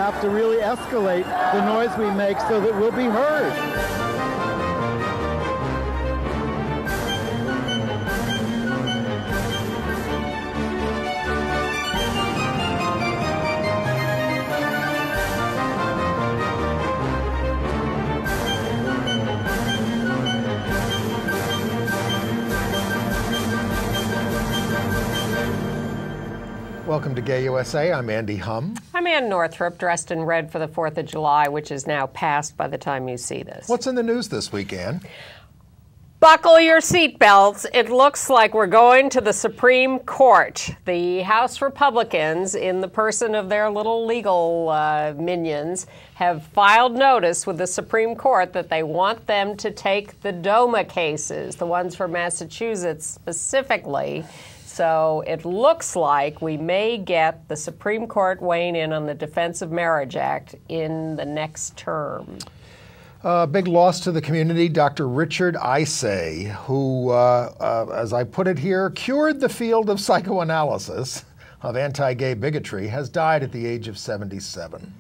have to really escalate the noise we make so that we'll be heard. Welcome to Gay USA. I'm Andy Humm. I'm Ann Northrup, dressed in red for the 4th of July, which is now past by the time you see this. What's in the news this week, Ann? Buckle your seatbelts. It looks like we're going to the Supreme Court. The House Republicans, in the person of their little legal minions, have filed notice with the Supreme Court that they want them to take the DOMA cases, the ones for Massachusetts specifically. So it looks like we may get the Supreme Court weighing in on the Defense of Marriage Act in the next term. Big loss to the community. Dr. Richard Isay, who, as I put it here, cured the field of psychoanalysis of anti-gay bigotry, has died at the age of 77.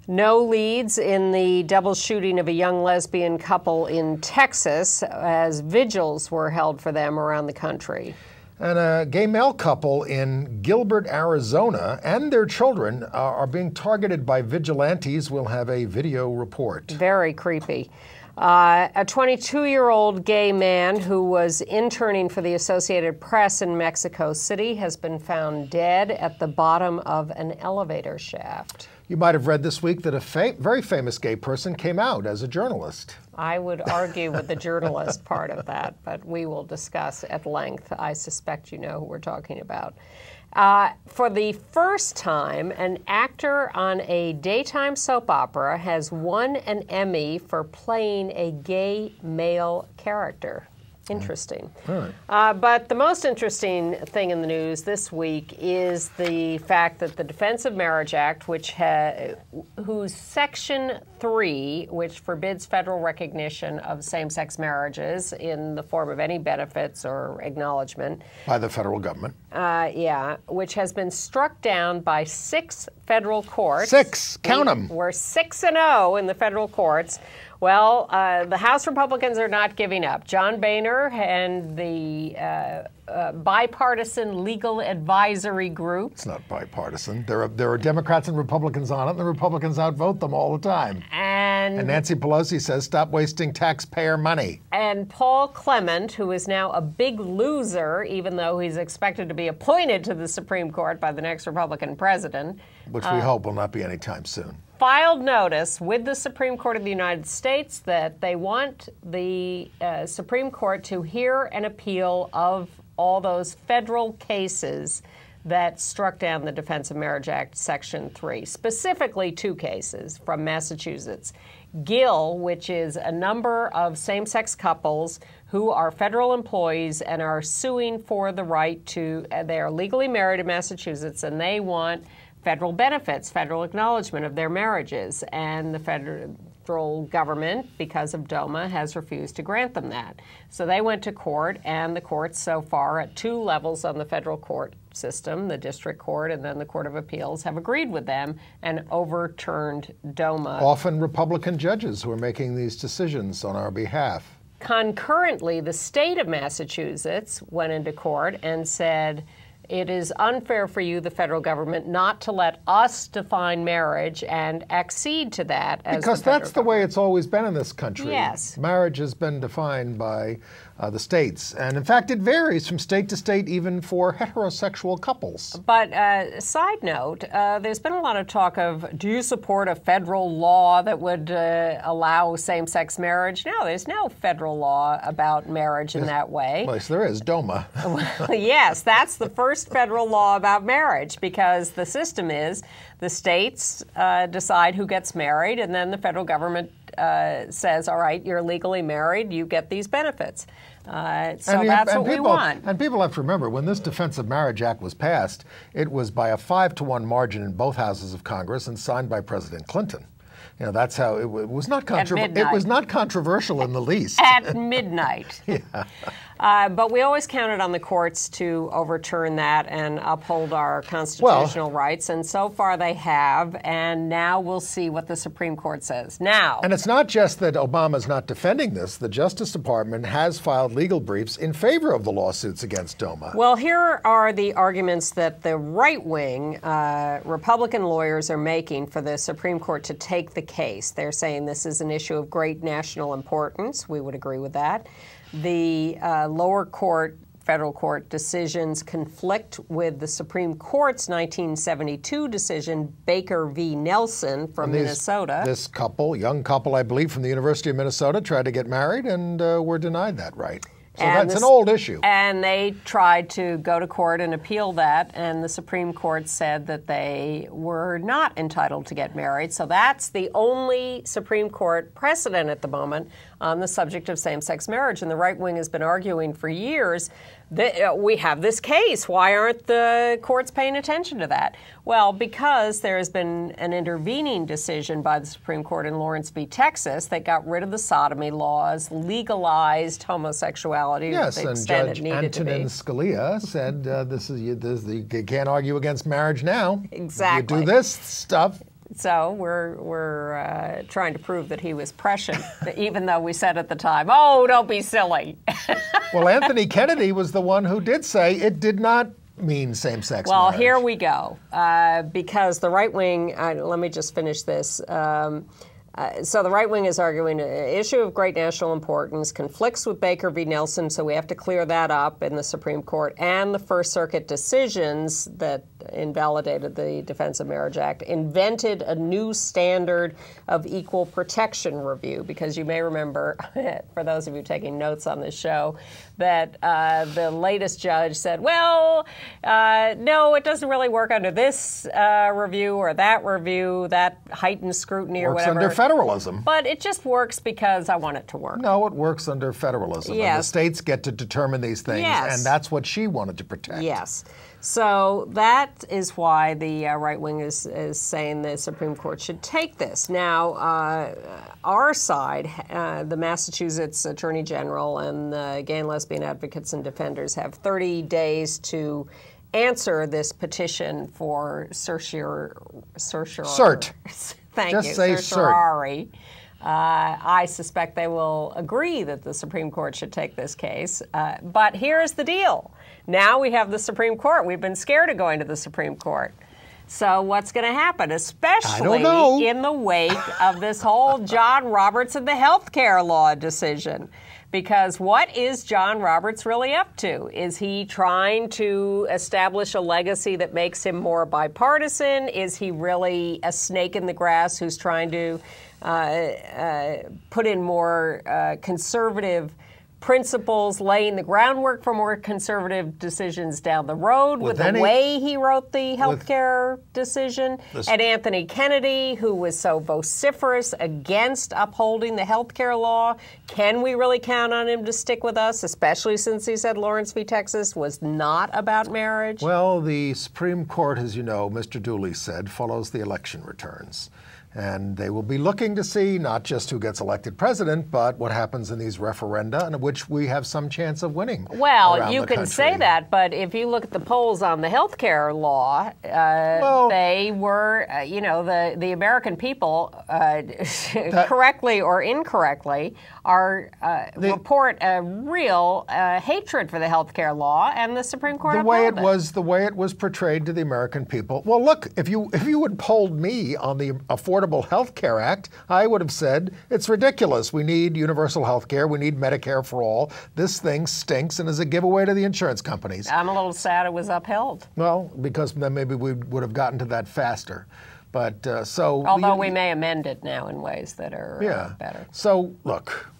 No leads in the double shooting of a young lesbian couple in Texas, as vigils were held for them around the country. And a gay male couple in Gilbert, Arizona, and their children are being targeted by vigilantes. We'll have a video report. Very creepy. A 22-year-old gay man who was interning for the Associated Press in Mexico City has been found dead at the bottom of an elevator shaft. You might have read this week that a very famous gay person came out as a journalist. I would argue with the journalist part of that, but we will discuss at length. I suspect you know who we're talking about. For the first time, an actor on a daytime soap opera has won an Emmy for playing a gay male character. Interesting. But the most interesting thing in the news this week is the fact that the Defense of Marriage Act, whose Section 3, which forbids federal recognition of same-sex marriages in the form of any benefits or acknowledgement. By the federal government. Which has been struck down by 6 federal courts. 6, count them. We're 6-0 in the federal courts. Well, the House Republicans are not giving up. John Boehner and the bipartisan legal advisory group. It's not bipartisan. There are Democrats and Republicans on it, and the Republicans outvote them all the time. And Nancy Pelosi says, stop wasting taxpayer money. And Paul Clement, who is now a big loser, even though he's expected to be appointed to the Supreme Court by the next Republican president. Which we hope will not be anytime soon. Filed notice with the Supreme Court of the United States that they want the Supreme Court to hear an appeal of all those federal cases that struck down the Defense of Marriage Act Section 3, specifically 2 cases from Massachusetts. Gill, which is a number of same-sex couples who are federal employees and are suing for the right to, they are legally married in Massachusetts, and they want federal benefits, federal acknowledgement of their marriages, and the federal government, because of DOMA, has refused to grant them that. So they went to court, and the courts so far at 2 levels on the federal court system, the district court and then the Court of Appeals, have agreed with them and overturned DOMA. Often Republican judges who are making these decisions on our behalf. Concurrently, the state of Massachusetts went into court and said, it is unfair for you, the federal government, not to let us define marriage and accede to that. Because that's the way it's always been in this country. Yes. Marriage has been defined by the states. And in fact, it varies from state to state, even for heterosexual couples. But side note, there's been a lot of talk of, do you support a federal law that would allow same-sex marriage? No, there's no federal law about marriage in that way. Well, yes, there is, DOMA. Yes, that's the first federal law about marriage, because the system is the states decide who gets married, and then the federal government says, all right, you're legally married, you get these benefits. That's what we want. And people have to remember, when this Defense of Marriage Act was passed, it was by a 5-to-1 margin in both houses of Congress and signed by President Clinton. You know, that's how it was not controversial in the least. At midnight. Yeah. But we always counted on the courts to overturn that and uphold our constitutional rights, and so far they have, and now we'll see what the Supreme Court says. Now, and it's not just that Obama's not defending this. The Justice Department has filed legal briefs in favor of the lawsuits against DOMA. Well, here are the arguments that the right-wing Republican lawyers are making for the Supreme Court to take the case. They're saying this is an issue of great national importance. We would agree with that. The lower court, federal court decisions conflict with the Supreme Court's 1972 decision, Baker v. Nelson from Minnesota. This couple, young couple, I believe, from the University of Minnesota, tried to get married and were denied that right. So that's an old issue. And they tried to go to court and appeal that, and the Supreme Court said that they were not entitled to get married. So that's the only Supreme Court precedent at the moment on the subject of same-sex marriage. And the right wing has been arguing for years that we have this case. Why aren't the courts paying attention to that? Well, because there has been an intervening decision by the Supreme Court in Lawrence v. Texas that got rid of the sodomy laws, legalized homosexuality. Yes, to the and extent Judge it needed Antonin Scalia said you can't argue against marriage now. Exactly. You do this stuff. So we're trying to prove that he was prescient, even though we said at the time, oh, don't be silly. Well, Anthony Kennedy was the one who did say it did not mean same-sex marriage. Well, here we go. Because the right wing, let me just finish this. So the right wing is arguing an issue of great national importance, conflicts with Baker v. Nelson, so we have to clear that up in the Supreme Court, and the First Circuit decisions that invalidated the Defense of Marriage Act, invented a new standard of equal protection review, because you may remember, for those of you taking notes on this show, that the latest judge said, well, no, it doesn't really work under this review or that review, that heightened scrutiny or whatever. Works under federalism. But it just works because I want it to work. No, it works under federalism. Yes. And the states get to determine these things, Yes. and that's what she wanted to protect. Yes. So that is why the right wing is saying the Supreme Court should take this. Now, our side, the Massachusetts Attorney General and the Gay and Lesbian Advocates and Defenders have 30 days to answer this petition for certiorari. Cert. Thank Just you. say certiorari. I suspect they will agree that the Supreme Court should take this case. But here's the deal. Now we have the Supreme Court. We've been scared of going to the Supreme Court. So what's going to happen, especially in the wake of this whole John Roberts and the healthcare law decision? Because what is John Roberts really up to? Is he trying to establish a legacy that makes him more bipartisan? Is he really a snake in the grass who's trying to put in more conservative principles, laying the groundwork for more conservative decisions down the road with the way he wrote the healthcare decision? And Anthony Kennedy, who was so vociferous against upholding the healthcare law, can we really count on him to stick with us, especially since he said Lawrence v. Texas was not about marriage? Well, the Supreme Court, as you know, Mr. Dooley said, follows the election returns. And they will be looking to see not just who gets elected president, but what happens in these referenda, in which we have some chance of winning. Well, you can say that, but if you look at the polls on the health care law, they were, the American people, correctly or incorrectly, report a real hatred for the health care law, and the Supreme Court upheld it. The way it was portrayed to the American people. Well, look, if you had polled me on the Affordable Health Care Act, I would have said it's ridiculous. We need universal health care. We need Medicare for all. This thing stinks and is a giveaway to the insurance companies. I'm a little sad it was upheld. Well, because then maybe we would have gotten to that faster. But although we may amend it now in ways that are better. So look.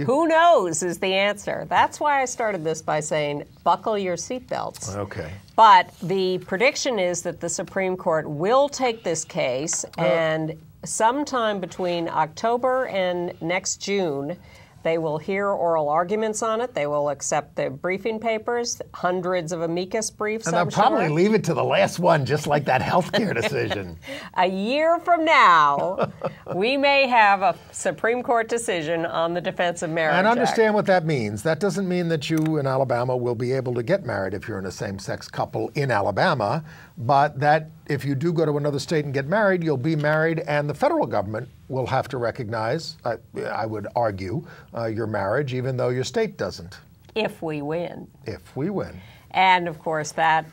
Who knows is the answer. That's why I started this by saying, buckle your seatbelts. Okay. But the prediction is that the Supreme Court will take this case, and sometime between October and next June, They will hear oral arguments on it. They will accept the briefing papers, hundreds of amicus briefs, And they'll probably leave it to the last one, just like that healthcare decision. A year from now, we may have a Supreme Court decision on the Defense of Marriage And Act. understand what that means. That doesn't mean that you in Alabama will be able to get married if you're in a same-sex couple in Alabama, but that if you do go to another state and get married, you'll be married, and the federal government will have to recognize, I would argue, your marriage, even though your state doesn't. If we win. If we win. And, of course, that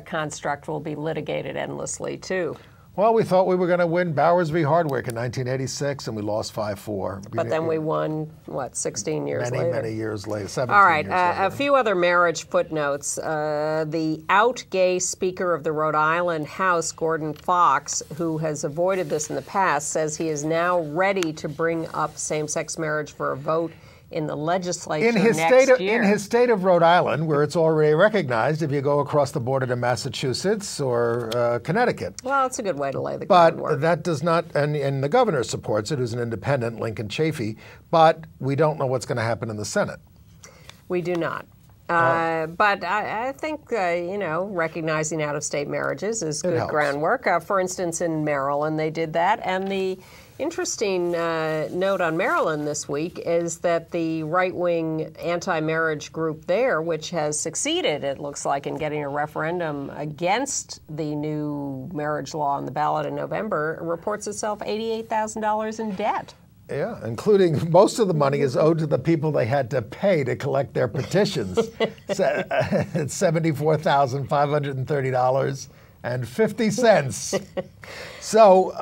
construct will be litigated endlessly, too. Well, we thought we were going to win Bowers v. Hardwick in 1986, and we lost 5-4. But then we won, what, 16 years later? Many years later, 17 All right, years later. a few other marriage footnotes. The out-gay Speaker of the Rhode Island House, Gordon Fox, who has avoided this in the past, says he is now ready to bring up same-sex marriage for a vote in the legislature next year. In his state of Rhode Island, where it's already recognized if you go across the border to Massachusetts or Connecticut. Well, it's a good way to lay the groundwork. But that does not, and the governor supports it, who's an independent, Lincoln Chafee, but we don't know what's going to happen in the Senate. We do not. But I think, recognizing out-of-state marriages is good groundwork. For instance, in Maryland, they did that. And the interesting note on Maryland this week is that the right-wing anti-marriage group there, which has succeeded, it looks like, in getting a referendum against the new marriage law on the ballot in November, reports itself $88,000 in debt. Yeah, including most of the money is owed to the people they had to pay to collect their petitions. It's $74,530.50. So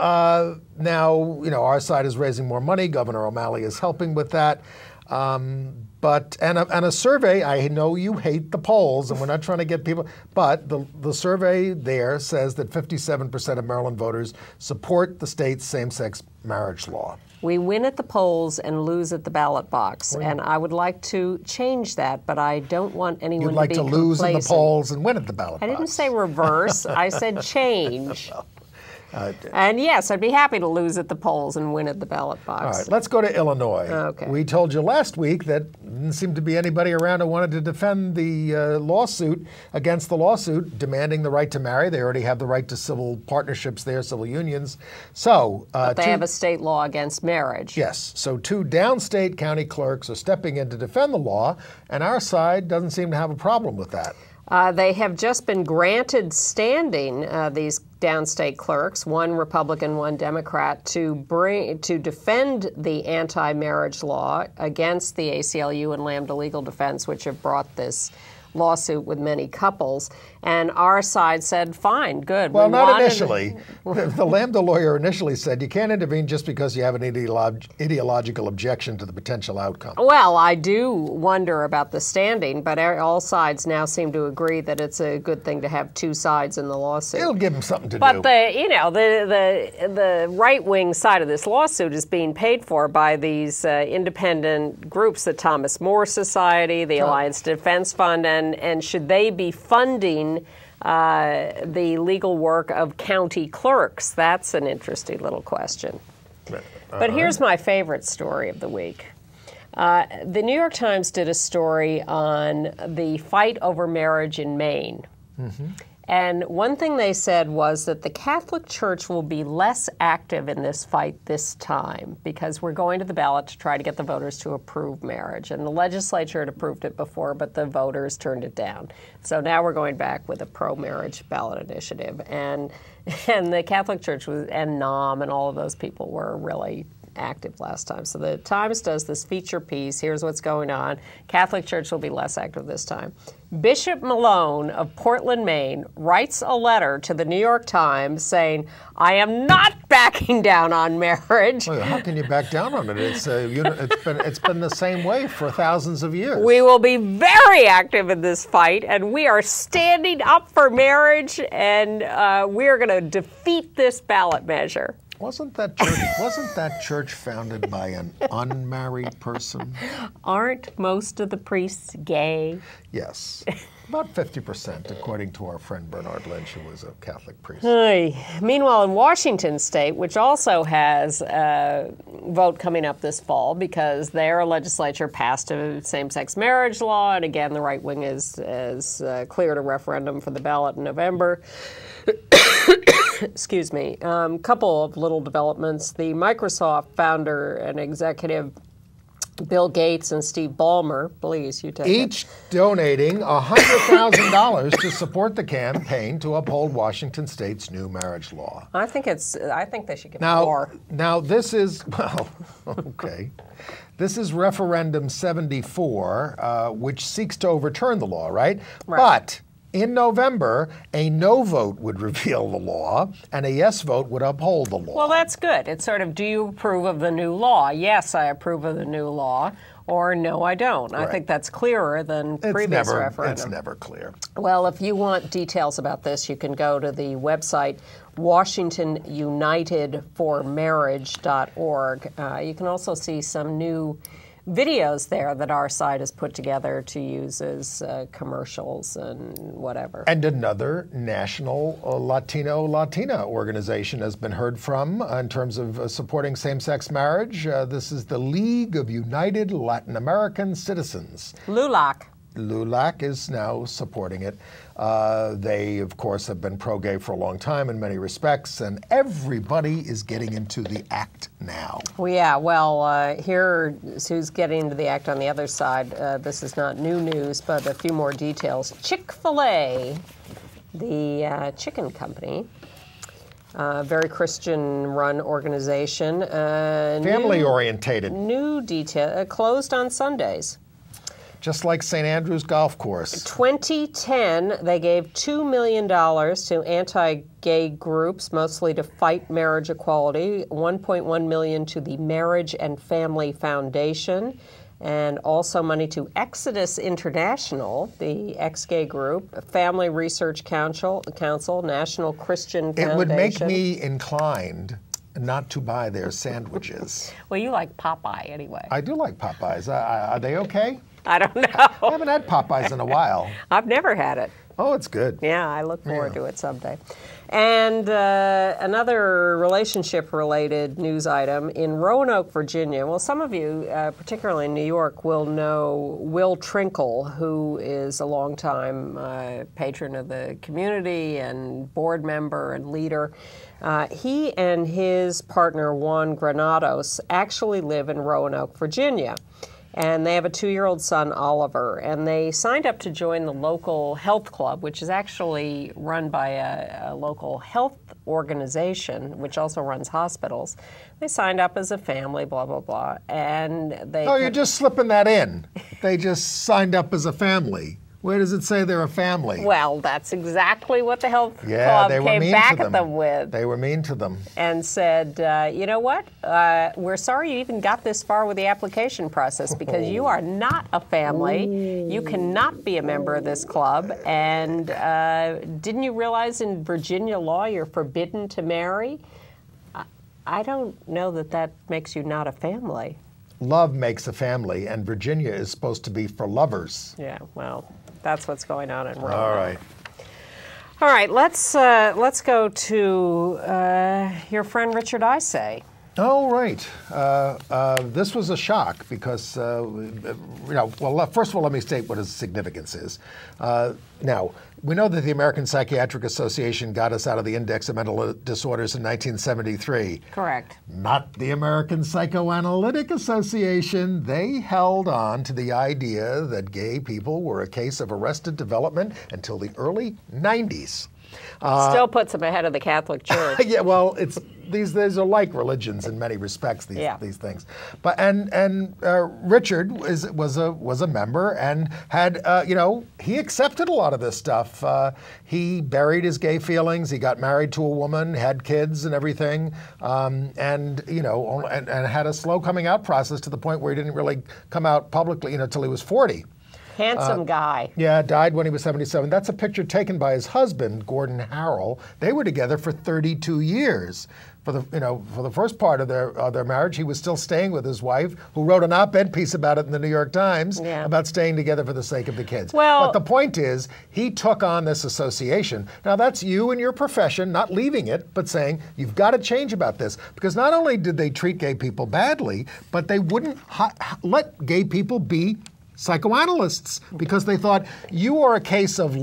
now, our side is raising more money. Governor O'Malley is helping with that. But a survey, I know you hate the polls, and we're not trying to get people, but the survey there says that 57% of Maryland voters support the state's same-sex marriage law. We win at the polls and lose at the ballot box, and I would like to change that, but I don't want anyone You'd like to be to lose complacent. at the polls and win at the ballot box. I didn't say reverse. I said change. And yes, I'd be happy to lose at the polls and win at the ballot box. All right, let's go to Illinois. Okay. We told you last week that there didn't seem to be anybody around who wanted to defend the lawsuit against the lawsuit demanding the right to marry. They already have the right to civil partnerships there, civil unions. So but they have a state law against marriage. Yes. So 2 downstate county clerks are stepping in to defend the law, and our side doesn't seem to have a problem with that. They have just been granted standing, these downstate clerks, one Republican, one Democrat, to defend the anti-marriage law against the ACLU and Lambda Legal Defense, which have brought this lawsuit with many couples. And our side said, fine, good. Well, not initially. The Lambda lawyer initially said you can't intervene just because you have an ideological objection to the potential outcome. Well, I do wonder about the standing, but all sides now seem to agree that it's a good thing to have 2 sides in the lawsuit. It'll give them something to do. But the right-wing side of this lawsuit is being paid for by these independent groups, the Thomas More Society, the Alliance Defense Fund, and should they be funding the legal work of county clerks? That's an interesting little question. But here's my favorite story of the week. The New York Times did a story on the fight over marriage in Maine. Mm-hmm. And one thing they said was that the Catholic Church will be less active in this fight this time because we're going to the ballot to try to get the voters to approve marriage. And the legislature had approved it before, but the voters turned it down. So now we're going back with a pro-marriage ballot initiative. And the Catholic Church and NOM and all of those people were really active last time. So the Times does this feature piece. Here's what's going on. Catholic Church will be less active this time. Bishop Malone of Portland, Maine, writes a letter to the New York Times saying, I am not backing down on marriage. Well, how can you back down on it? It's been the same way for thousands of years. We will be very active in this fight, and we are standing up for marriage, and we are going to defeat this ballot measure. Wasn't that church founded by an unmarried person? Aren't most of the priests gay? Yes. About 50%, according to our friend Bernard Lynch, who was a Catholic priest. Meanwhile, in Washington State, which also has a vote coming up this fall because their legislature passed a same-sex marriage law, and again, the right wing is cleared a referendum for the ballot in November. Excuse me. Couple of little developments. The Microsoft founder and executive Bill Gates and Steve Ballmer, please, you take it. Each donating $100,000 to support the campaign to uphold Washington State's new marriage law. I think they should give more. Now this is, well, okay. This is referendum 74, which seeks to overturn the law, right? But in November, a no vote would repeal the law, and a yes vote would uphold the law. Well, that's good. It's sort of, do you approve of the new law? Yes, I approve of the new law, or no, I don't. Right. I think that's clearer than previous referendum. It's never clear. Well, if you want details about this, you can go to the website WashingtonUnitedForMarriage.org. You can also see some new videos there that our site has put together to use as commercials and whatever. And another national Latina organization has been heard from in terms of supporting same-sex marriage. This is the League of United Latin American Citizens. LULAC. LULAC is now supporting it. They, of course, have been pro-gay for a long time in many respects, and everybody is getting into the act now. Well, yeah, here's who's getting into the act on the other side. This is not new news, but a few more details. Chick-fil-A, the chicken company, very Christian-run organization. Family-orientated. New detail, closed on Sundays. Just like St. Andrews Golf Course. 2010, they gave $2 million to anti-gay groups, mostly to fight marriage equality, $1.1 million to the Marriage and Family Foundation, and also money to Exodus International, the ex-gay group, Family Research Council, National Christian Foundation. It would make me inclined not to buy their sandwiches. Well, you like Popeye anyway. I do like Popeyes. Are they okay? I don't know. I haven't had Popeyes in a while. I've never had it. Oh, it's good. Yeah, I look forward to it someday. And another relationship-related news item in Roanoke, Virginia. Well, some of you, particularly in New York, will know Will Trinkle, who is a longtime patron of the community and board member and leader. He and his partner, Juan Granados, actually live in Roanoke, Virginia. And they have a 2-year-old son, Oliver, and they signed up to join the local health club, which is actually run by a local health organization, which also runs hospitals. They signed up as a family, blah, blah, blah, and they... Oh, you're just slipping that in. They just signed up as a family. Where does it say they're a family? Well, that's exactly what the health club came back at them with. They were mean to them. And said, you know what? We're sorry you even got this far with the application process because you are not a family. You cannot be a member of this club. And didn't you realize in Virginia law you're forbidden to marry? I don't know that that makes you not a family. Love makes a family, and Virginia is supposed to be for lovers. Yeah, well, that's what's going on in Roanoke. All right. All right, let's go to your friend Richard Isay. Oh, right. This was a shock because, well, first of all, let me state what his significance is. Now, we know that the American Psychiatric Association got us out of the Index of Mental Disorders in 1973. Correct. Not the American Psychoanalytic Association. They held on to the idea that gay people were a case of arrested development until the early 90s. Still puts them ahead of the Catholic Church. Yeah, well, these are like religions in many respects. These things, but and Richard was a member and had he accepted a lot of this stuff. He buried his gay feelings. He got married to a woman, had kids and everything, and had a slow coming out process to the point where he didn't really come out publicly till he was 40. Handsome guy. Yeah, died when he was 77. That's a picture taken by his husband, Gordon Harrell. They were together for 32 years. For the first part of their marriage, he was still staying with his wife, who wrote an op-ed piece about it in the New York Times about staying together for the sake of the kids. Well, but the point is, he took on this association. Now, that's you and your profession, not leaving it, but saying, you've got to change about this. Because not only did they treat gay people badly, but they wouldn't let gay people be psychoanalysts, because they thought you are a case of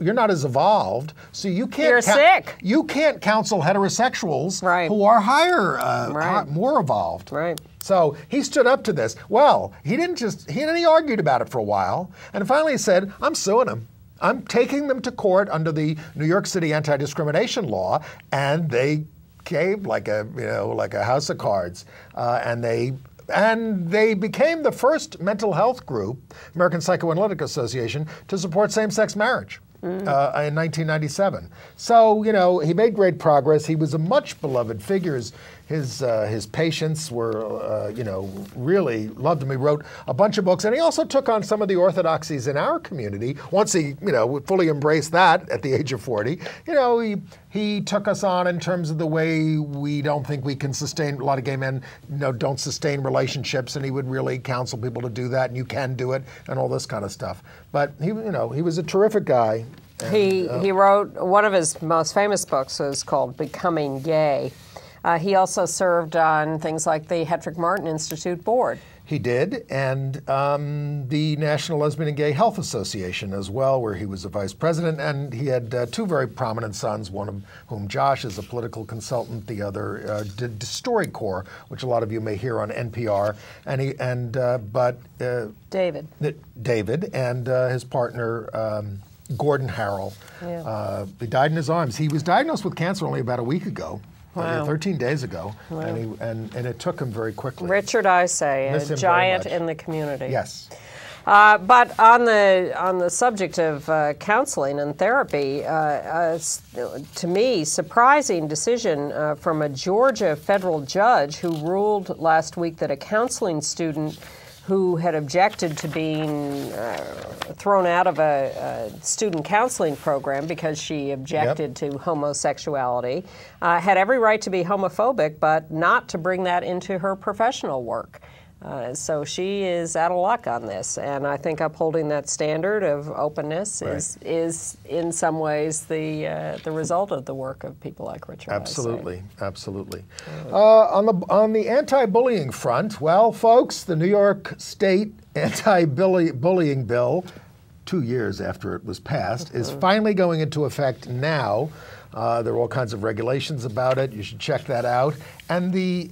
you're not as evolved, so you can't. You're sick. You can't counsel heterosexuals who are more evolved. Right. So he stood up to this. Well, he argued about it for a while, and finally he said, "I'm suing him. I'm taking them to court under the New York City anti-discrimination law," and they caved like a house of cards, and they became the first mental health group, American Psychoanalytic Association, to support same-sex marriage in 1997. So, he made great progress. He was a much beloved figure. His patients were, really loved him. He wrote a bunch of books, and he also took on some of the orthodoxies in our community. Once he, fully embraced that at the age of 40, he took us on in terms of the way we don't think we can sustain, a lot of gay men, don't sustain relationships, and he would really counsel people to do that, and you can do it, and all this kind of stuff. But he was a terrific guy. And, he wrote, one of his most famous books is called Becoming Gay. He also served on things like the Hedrick Martin Institute board. He did, and the National Lesbian and Gay Health Association as well, where he was a vice president, and he had two very prominent sons, one of whom, Josh, is a political consultant, the other did StoryCorps, which a lot of you may hear on NPR, David and his partner, Gordon Harrell. He died in his arms. He was diagnosed with cancer only about a week ago. Wow. 13 days ago, and it took him very quickly. Richard Isay, a giant in the community. Yes. But on the subject of counseling and therapy, to me, surprising decision from a Georgia federal judge who ruled last week that a counseling student who had objected to being thrown out of a student counseling program because she objected to homosexuality, had every right to be homophobic, but not to bring that into her professional work. So she is out of luck on this, and I think upholding that standard of openness is in some ways the result of the work of people like Richard. Absolutely, absolutely. On the anti-bullying front, well, folks, the New York State anti-bullying bill, 2 years after it was passed, is finally going into effect now. There are all kinds of regulations about it. You should check that out. And the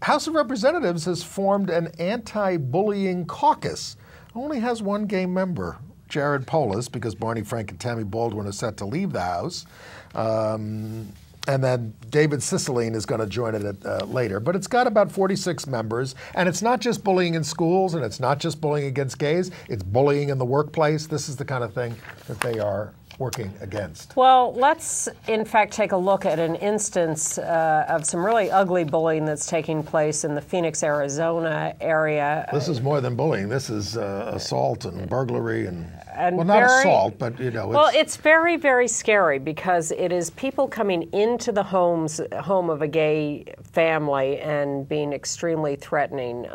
House of Representatives has formed an anti-bullying caucus. It only has one gay member, Jared Polis, because Barney Frank and Tammy Baldwin are set to leave the House. And then David Cicilline is going to join it later. But it's got about 46 members. And it's not just bullying in schools, and it's not just bullying against gays. It's bullying in the workplace. This is the kind of thing that they are working against. Well, let's in fact take a look at an instance of some really ugly bullying that's taking place in the Phoenix, Arizona area. This is more than bullying. This is assault and burglary and well, not assault, but it's very, very scary because it is people coming into the home of a gay family and being extremely threatening.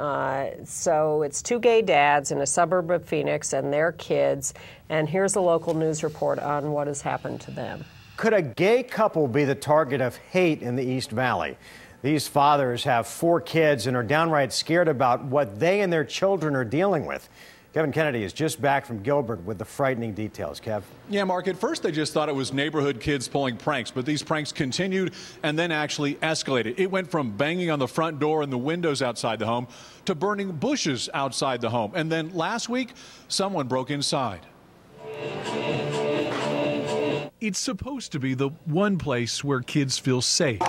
So it's two gay dads in a suburb of Phoenix and their kids, and here's a local news report on what has happened to them. Could a gay couple be the target of hate in the East Valley? These fathers have 4 kids and are downright scared about what they and their children are dealing with. Kevin Kennedy is just back from Gilbert with the frightening details. Kev? Yeah, Mark, at first they just thought it was neighborhood kids pulling pranks, but these pranks continued and then actually escalated. It went from banging on the front door and the windows outside the home to burning bushes outside the home. And then last week, someone broke inside. It's supposed to be the one place where kids feel safe.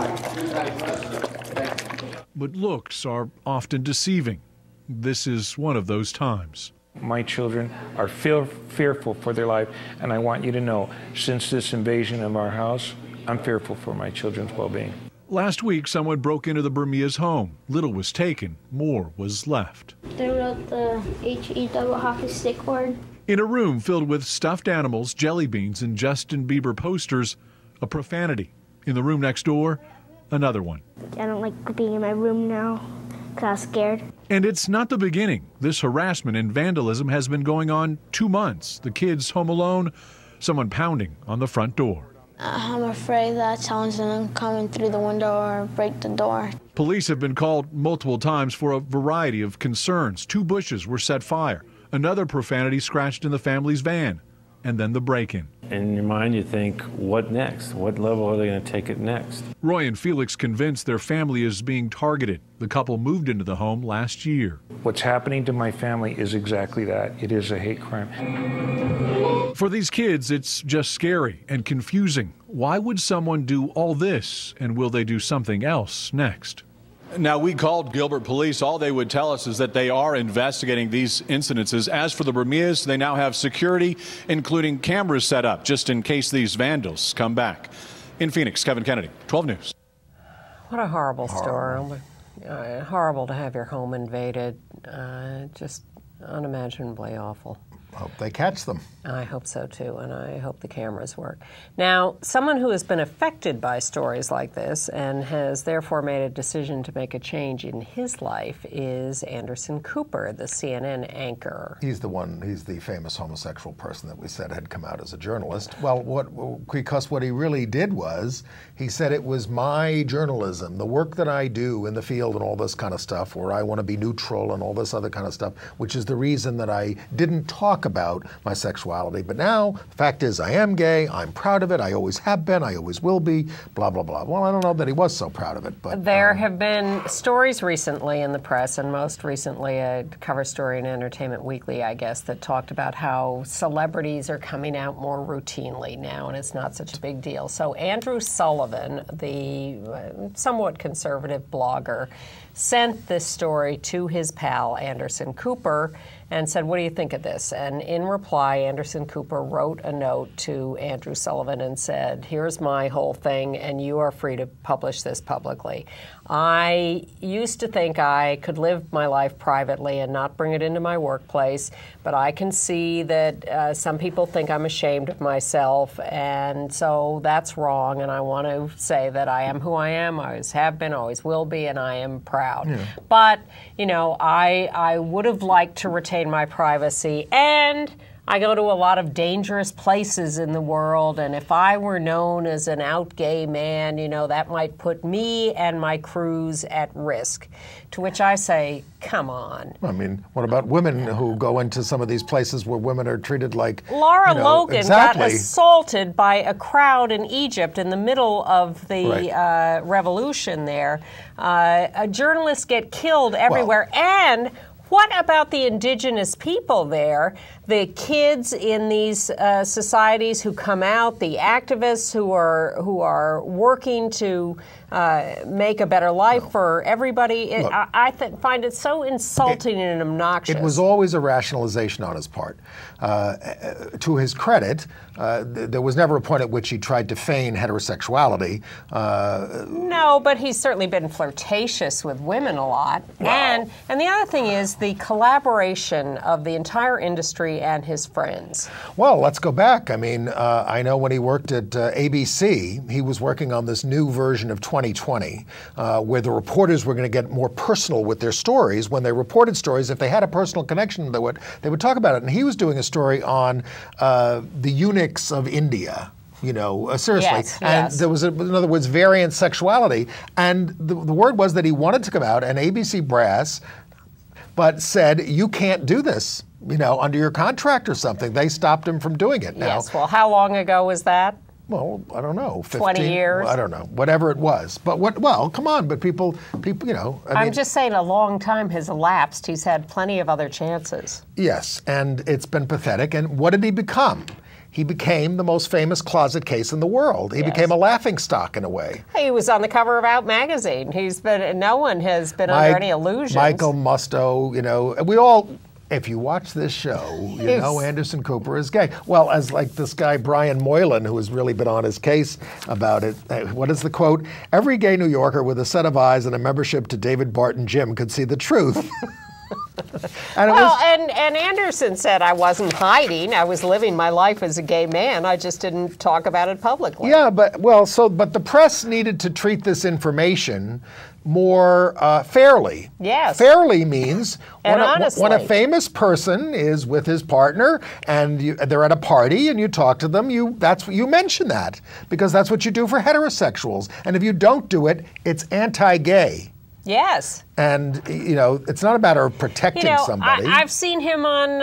But looks are often deceiving. This is one of those times. My children are fearful for their life, and I want you to know, since this invasion of our house, I'm fearful for my children's well-being. Last week, someone broke into the Bermeas home. Little was taken, more was left. They wrote the HE double hockey stick word. In a room filled with stuffed animals, jelly beans, and Justin Bieber posters, a profanity. In the room next door, another one. I don't like being in my room now because I was scared. And it's not the beginning. This harassment and vandalism has been going on 2 months. The kids home alone, someone pounding on the front door. I'm afraid that someone's going to come in through the window or break the door. Police have been called multiple times for a variety of concerns. 2 bushes were set fire. Another profanity scratched in the family's van. And then the break-in. In your mind, you think, what next? What level are they going to take it next? Roy and Felix convinced their family is being targeted. The couple moved into the home last year. What's happening to my family is exactly that. It is a hate crime. For these kids, it's just scary and confusing. Why would someone do all this, and will they do something else next? Now, we called Gilbert Police. All they would tell us is that they are investigating these incidences. As for the Bermeas, they now have security, including cameras set up, just in case these vandals come back. In Phoenix, Kevin Kennedy, 12 News. What a horrible story. Horrible to have your home invaded. Just unimaginably awful. Hope they catch them. I hope so too, and I hope the cameras work. Now, someone who has been affected by stories like this and has therefore made a decision to make a change in his life is Anderson Cooper, the CNN anchor. He's the famous homosexual person that we said had come out as a journalist. Well, because what he really did was, he said it was my journalism, the work that I do in the field and all this kind of stuff, where I want to be neutral and all this other kind of stuff, which is the reason that I didn't talk about my sexuality. But now, the fact is, I am gay, I'm proud of it, I always have been, I always will be, blah, blah, blah. Well, I don't know that he was so proud of it, but... There have been stories recently in the press, and most recently a cover story in Entertainment Weekly, I guess, that talked about how celebrities are coming out more routinely now, and it's not such a big deal. So Andrew Sullivan, the somewhat conservative blogger, sent this story to his pal, Anderson Cooper, and said, what do you think of this? And in reply, Anderson Cooper wrote a note to Andrew Sullivan and said, here's my whole thing, and you are free to publish this publicly. I used to think I could live my life privately and not bring it into my workplace, but I can see that some people think I'm ashamed of myself, and so that's wrong, and I want to say that I am who I am, I always have been, always will be, and I am proud. Yeah. But, you know, I would have liked to retain my privacy, and I go to a lot of dangerous places in the world, and if I were known as an out gay man, you know, that might put me and my crews at risk. To which I say, come on. I mean, what about women who go into some of these places where women are treated like... Laura Logan got assaulted by a crowd in Egypt in the middle of the revolution there. A journalist get killed everywhere, and... What about the indigenous people there, the kids in these societies who come out, the activists who are working to make a better life for everybody? Look, I find it so insulting and obnoxious. It was always a rationalization on his part. To his credit, there was never a point at which he tried to feign heterosexuality. No, but he's certainly been flirtatious with women a lot. Wow. And the other thing is the collaboration of the entire industry and his friends. Well, let's go back. I mean, I know when he worked at ABC, he was working on this new version of 2020, where the reporters were going to get more personal with their stories. When they reported stories, if they had a personal connection, they would talk about it. And he was doing a story on the eunuchs of India. You know, seriously. Yes, and there was, in other words, variant sexuality. And the word was that he wanted to come out, and ABC brass, but said, you can't do this, you know, under your contract or something. They stopped him from doing it. Now, yes, well, how long ago was that? Well, I don't know. 15, 20 years? I don't know. Whatever it was. But well, come on. But people, you know. I'm just saying a long time has elapsed. He's had plenty of other chances. Yes, and it's been pathetic. And what did he become? He became the most famous closet case in the world. He became a laughingstock in a way. He was on the cover of Out magazine. No one has been under any illusions. Michael Musto, you know, if you watch this show, you know Anderson Cooper is gay. Well, as like this guy Brian Moylan, who has really been on his case about it. What is the quote? Every gay New Yorker with a set of eyes and a membership to David Barton Gym could see the truth. And Anderson said, I wasn't hiding. I was living my life as a gay man. I just didn't talk about it publicly. Yeah, but the press needed to treat this information more fairly. Yes. Fairly means And when a famous person is with his partner and they're at a party and you talk to them, you mention that because that's what you do for heterosexuals. And if you don't do it, it's anti-gay. Yes. And, it's not a matter of protecting somebody. I've seen him on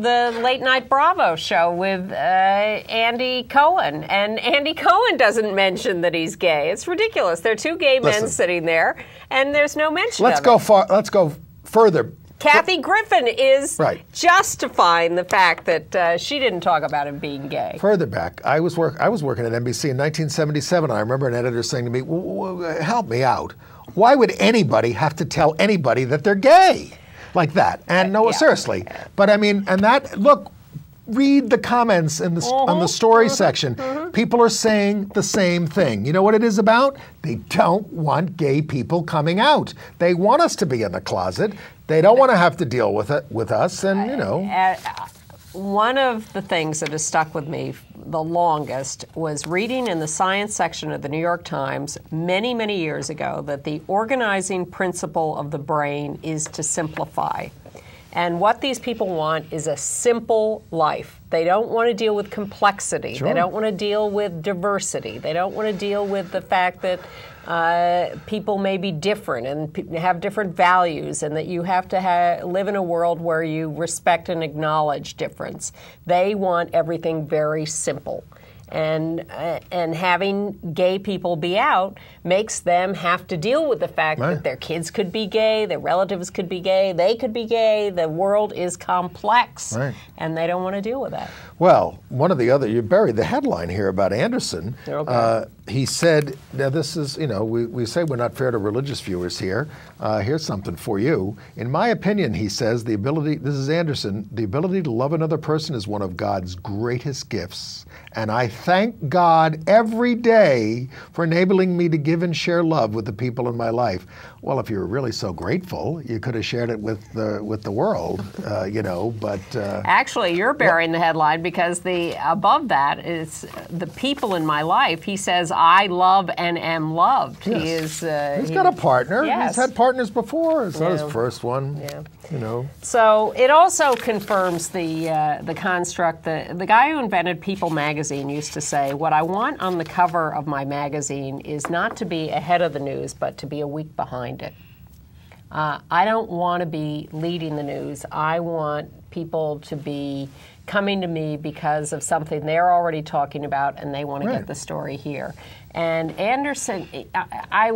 the Late Night Bravo show with Andy Cohen, and Andy Cohen doesn't mention that he's gay. It's ridiculous. There are two gay men sitting there, and there's no mention of it. Let's go further. Kathy Griffin is justifying the fact that she didn't talk about him being gay. Further back, I was working at NBC in 1977. I remember an editor saying to me, help me out. Why would anybody have to tell anybody that they're gay like that? And seriously. But I mean, read the comments in on the story section. People are saying the same thing. You know what it is about? They don't want gay people coming out. They want us to be in the closet. They don't want to have to deal with it with us. And one of the things that has stuck with me the longest was reading in the science section of the New York Times many, many years ago that the organizing principle of the brain is to simplify. And what these people want is a simple life. They don't want to deal with complexity. Sure. They don't want to deal with diversity. They don't want to deal with the fact that people may be different and have different values and that you have to live in a world where you respect and acknowledge difference. They want everything very simple. And having gay people be out makes them have to deal with the fact that their kids could be gay, their relatives could be gay, they could be gay. The world is complex, and they don't want to deal with that. Well, you buried the headline here about Anderson. Okay. He said, now this is, we say we're not fair to religious viewers here. Here's something for you. In my opinion, he says, this is Anderson, the ability to love another person is one of God's greatest gifts. And I thank God every day for enabling me to give and share love with the people in my life. Well, if you were really so grateful, you could have shared it with the world, but... Actually, you're burying the headline because above that is the people in my life. He says, I love and am loved. Yes. He's got a partner. Yes. He's had partners before. It's not his first one. Yeah. So it also confirms the construct. The guy who invented People magazine used to say, what I want on the cover of my magazine is not to be ahead of the news, but to be a week behind it. I don't want to be leading the news. I want people to be coming to me because of something they're already talking about and they want to get the story here. And Anderson, I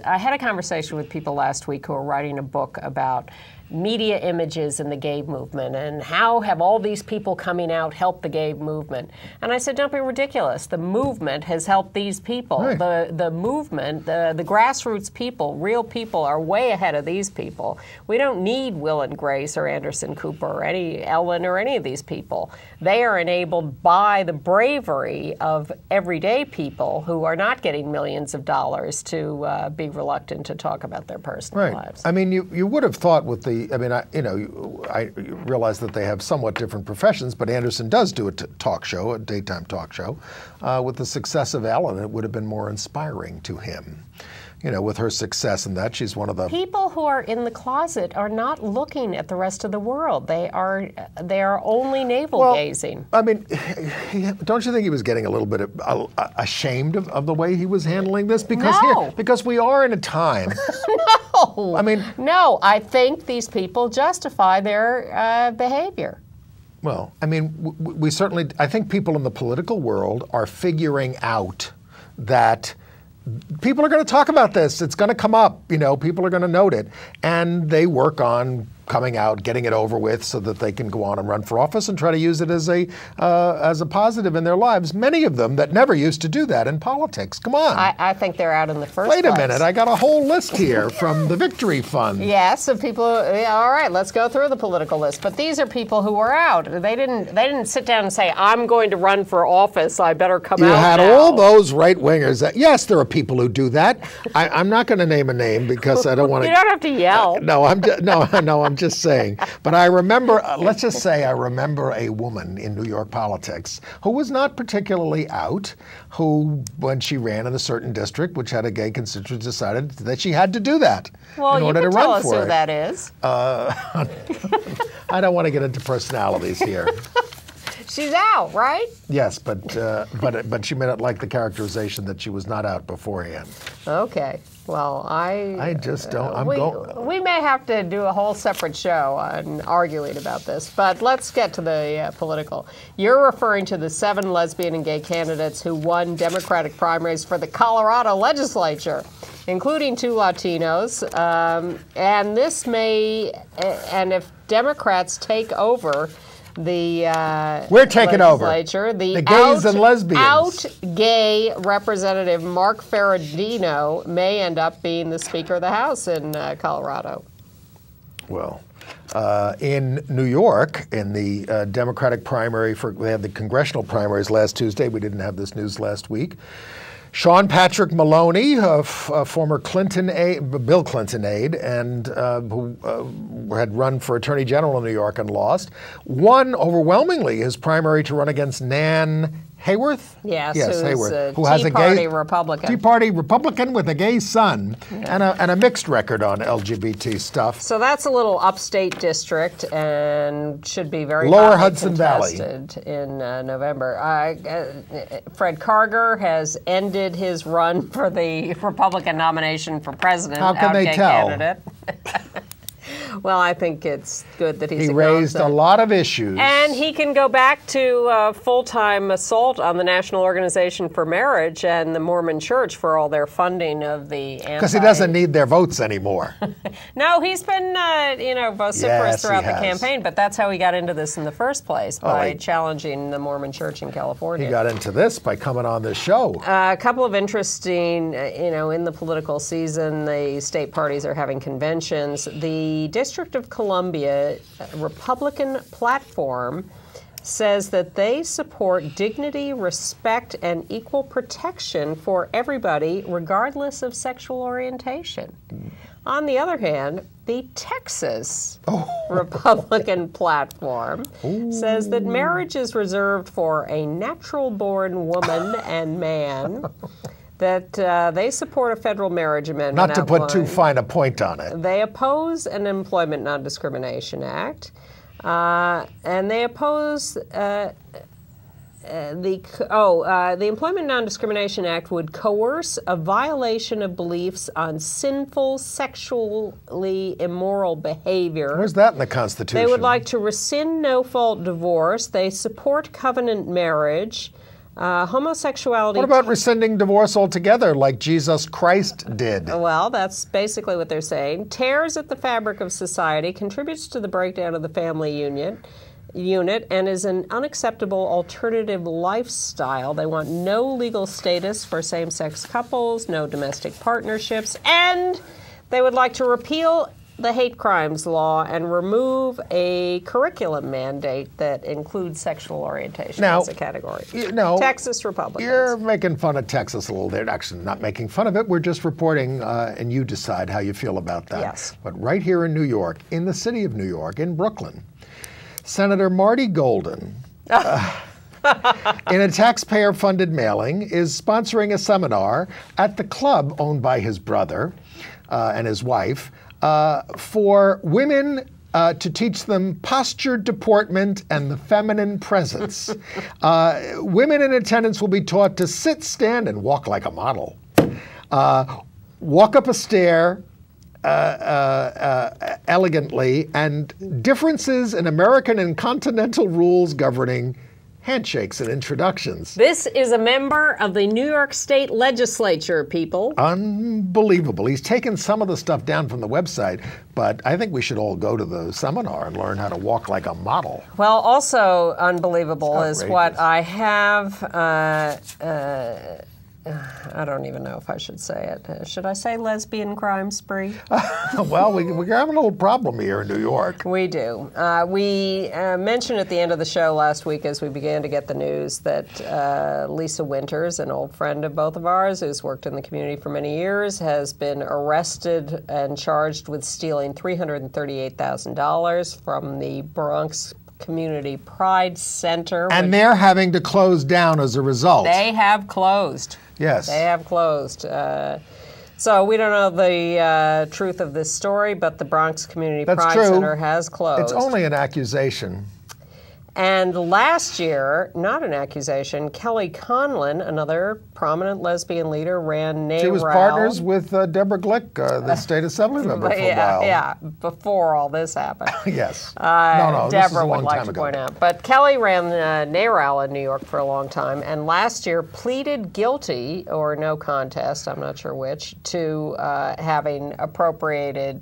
had a conversation with people last week who are writing a book about media images in the gay movement and how have all these people coming out helped the gay movement. And I said, don't be ridiculous. The movement has helped these people. The movement, the grassroots people, real people are way ahead of these people. We don't need Will and Grace or Anderson Cooper or Ellen or any of these people. They are enabled by the bravery of everyday people who are not getting millions of dollars to be reluctant to talk about their personal lives. I mean, you would have thought with I realize that they have somewhat different professions, but Anderson does do a talk show, a daytime talk show. With the success of Ellen, it would have been more inspiring to him. With her success in that, she's one of the... People who are in the closet are not looking at the rest of the world. They are only navel-gazing. I mean, don't you think he was getting a little bit ashamed of the way he was handling this? Because we are in a time... No! No, I think these people justify their behavior. Well, I mean, we certainly... I think people in the political world are figuring out that... People are going to talk about this. It's going to come up. People are going to note it. And they work on coming out, getting it over with so that they can go on and run for office and try to use it as a positive in their lives. Many of them that never used to do that in politics. Come on. I think they're out in the first place. Wait a minute. I got a whole list here from the Victory Fund. Yes, of people. Yeah, all right, let's go through the political list. But these are people who were out. They didn't sit down and say, I'm going to run for office. I better come out You had now. all those right-wingers. Yes, there are people who do that. I'm not going to name a name because I don't want to. You don't have to yell. No, I'm just saying. But I remember, let's just say I remember a woman in New York politics who was not particularly out, who, when she ran in a certain district, which had a gay constituent, decided that she had to do that Well, in order you to can tell run us for who it. that is. I don't want to get into personalities here. She's out, right? Yes, but she made it like the characterization that she was not out beforehand. Okay. Well, I just don't. We may have to do a whole separate show on arguing about this, but let's get to the political. You're referring to the 7 lesbian and gay candidates who won Democratic primaries for the Colorado legislature, including 2 Latinos. And this may, and if Democrats take over We're taking over. The gays and lesbians. Out gay Representative Mark Ferrandino may end up being the Speaker of the House in Colorado. Well, in New York, in the Democratic primary, they had the congressional primaries last Tuesday. We didn't have this news last week. Sean Patrick Maloney, a former Bill Clinton aide, and who had run for Attorney General in New York and lost, won overwhelmingly his primary to run against Nan Hayworth? Yes, Hayworth, who has a Tea Party Republican. Tea Party Republican with a gay son and a mixed record on LGBT stuff. So that's a little upstate district and should be very Lower Hudson Valley in November. Fred Karger has ended his run for the Republican nomination for president. How can they tell? Candidate. Well, I think it's good that he raised a lot of issues. And he can go back to full-time assault on the National Organization for Marriage and the Mormon Church for all their funding of the Because he doesn't need their votes anymore. No, he's been, vociferous throughout the campaign, but that's how he got into this in the first place, by challenging the Mormon Church in California. He got into this by coming on this show. A couple of interesting, in the political season, the state parties are having conventions. The District of Columbia Republican platform says that they support dignity, respect, and equal protection for everybody, regardless of sexual orientation. On the other hand, the Texas Republican platform says that marriage is reserved for a natural-born woman and man, that they support a federal marriage amendment. Not to put too fine a point on it. They oppose an Employment Non-Discrimination Act, and they oppose the Employment Non-Discrimination Act would coerce a violation of beliefs on sinful, sexually immoral behavior. Where's that in the Constitution? They would like to rescind no-fault divorce. They support covenant marriage. Homosexuality. What about rescinding divorce altogether, like Jesus Christ did? Well, that's basically what they're saying. Tears at the fabric of society, contributes to the breakdown of the family unit, and is an unacceptable alternative lifestyle. They want no legal status for same-sex couples, no domestic partnerships, and they would like to repeal the hate crimes law and remove a curriculum mandate that includes sexual orientation as a category. Texas Republicans. You're making fun of Texas a little. They're actually not making fun of it. We're just reporting, and you decide how you feel about that. Yes. But right here in New York, in the city of New York, in Brooklyn, Senator Marty Golden, in a taxpayer-funded mailing, is sponsoring a seminar at the club owned by his brother and his wife, for women to teach them posture, deportment, and the feminine presence. Women in attendance will be taught to sit, stand, and walk like a model. Walk up a stair elegantly, and differences in American and continental rules governing handshakes and introductions. This is a member of the New York State Legislature, people. Unbelievable. He's taken some of the stuff down from the website, but I think we should all go to the seminar and learn how to walk like a model. Well, also unbelievable is what I have. I don't even know if I should say it. Should I say lesbian crime spree? Well, we're having a little problem here in New York. We do. We mentioned at the end of the show last week as we began to get the news that Lisa Winters, an old friend of both of ours who's worked in the community for many years, has been arrested and charged with stealing $338,000 from the Bronx Community Pride Center. And they're having to close down as a result. They have closed. Yes. They have closed. So we don't know the truth of this story, but the Bronx Community Pride Center has closed. It's only an accusation. And last year, not an accusation, Kelly Conlon, another prominent lesbian leader, ran NARAL. She was partners with Deborah Glick, the state assembly member for a while. Yeah, before all this happened. Yes. No, this is Deborah a long would like time to ago. point out. But Kelly ran NARAL in New York for a long time, and last year pleaded guilty, or no contest, I'm not sure which, to having appropriated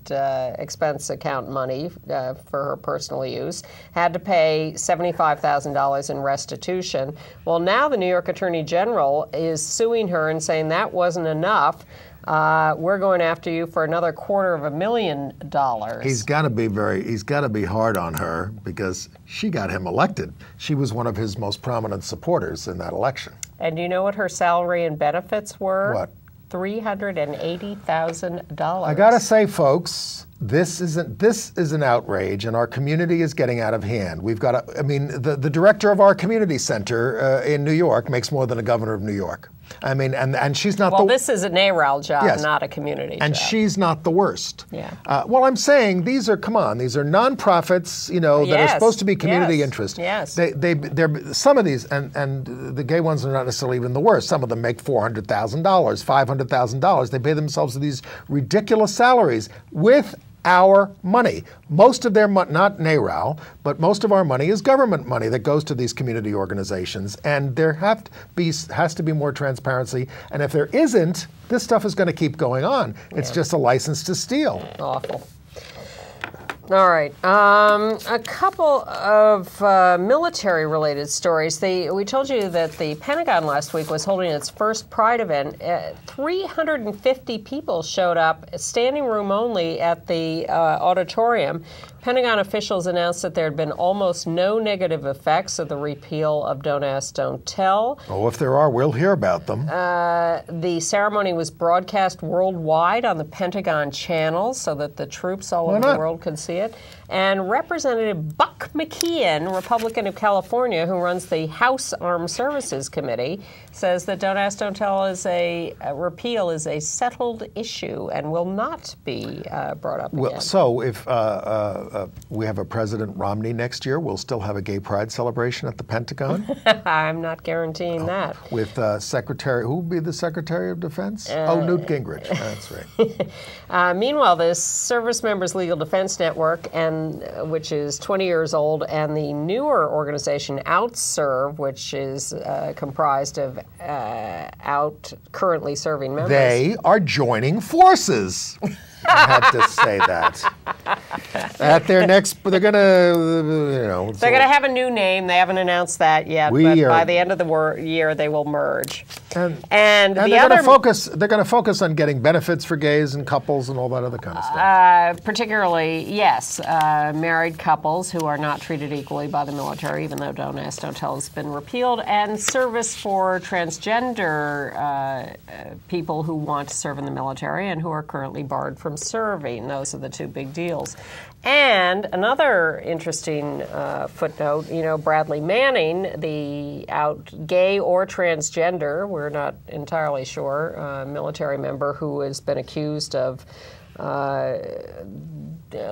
expense account money for her personal use, had to pay $75,000 in restitution. Well, now the New York Attorney General is suing her and saying that wasn't enough. We're going after you for another $250,000. He's got to be hard on her because she got him elected. She was one of his most prominent supporters in that election. And do you know what her salary and benefits were? What? $380,000. I got to say, folks, this is an outrage, and our community is getting out of hand. We've got the director of our community center in New York makes more than the governor of New York. I mean, and she's not Well, this is a NARAL job, Yes. not a community job. And she's not the worst. Yeah. Well, I'm saying these are nonprofits, that are supposed to be community interest. Yes. They're some of these, and the gay ones are not necessarily even the worst. Some of them make $400,000, $500,000. They pay themselves these ridiculous salaries with our money. Most of their money, not NARAL, but most of our money is government money that goes to these community organizations. And there has to be more transparency. And if there isn't, this stuff is going to keep going on. It's just a license to steal. Awful. All right. A couple of military-related stories. We told you that the Pentagon last week was holding its first Pride event. 350 people showed up, standing room only, at the auditorium. Pentagon officials announced that there had been almost no negative effects of the repeal of Don't Ask, Don't Tell. Oh, if there are, we'll hear about them. The ceremony was broadcast worldwide on the Pentagon channel so that the troops all over the world could see it. And Representative Buck McKeon, Republican of California, who runs the House Armed Services Committee, says that Don't Ask, Don't Tell repeal is a settled issue and will not be brought up again. So if we have a President Romney next year, we'll still have a gay pride celebration at the Pentagon? I'm not guaranteeing that. With who will be the Secretary of Defense? Newt Gingrich. That's right. Meanwhile, the Service Members Legal Defense Network, which is 20 years old, and the newer organization OutServe, which is comprised of currently serving members. They are joining forces. I had to say that. At their next, they're going to, They're going to have a new name. They haven't announced that yet, but by the end of the year, they will merge. And they're going to focus on getting benefits for gays and couples and all that other kind of stuff. Particularly, yes, married couples who are not treated equally by the military, even though Don't Ask, Don't Tell has been repealed, and service for transgender people who want to serve in the military and who are currently barred from serving. Those are the two big deals. And another interesting footnote, Bradley Manning, the gay or transgender, we're not entirely sure, military member who has been accused of